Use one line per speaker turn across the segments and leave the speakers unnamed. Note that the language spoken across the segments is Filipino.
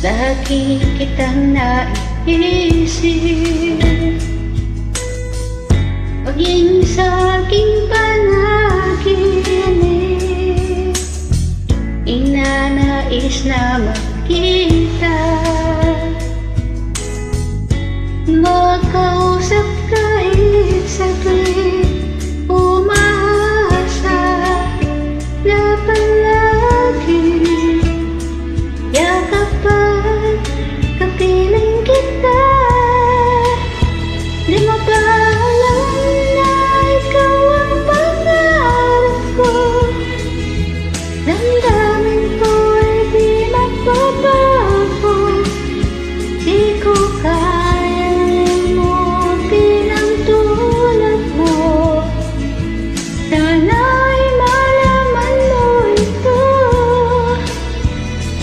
Lagi kitang naiisip, maging sa aking panaginip, inanais na makita, makausap kahit saglit, umaasa na palagi, yakapan, kapiling kita. Di mo ba alam na ikaw ang pangarap ko? Damdamin ko ay di magbabago. Di ko kayang limutin ang tulad mo. Sana'y malaman mo ito.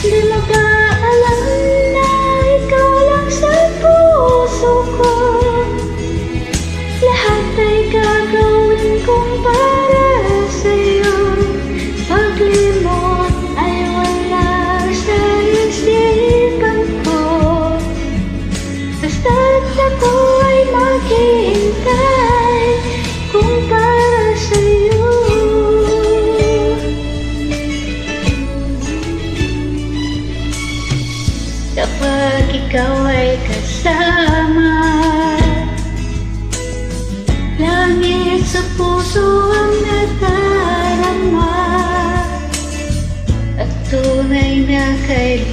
Di mo ba alam na ikaw lang sa puso ko? Lahat ay gagawin kong para sa'yo. Paglimot ay wala sa isipan ko. Basta't ako ay maghihintay kung para sa'yo. Kapag ikaw ay kasama, langit sa puso ang nadarama, at tunay na kailangan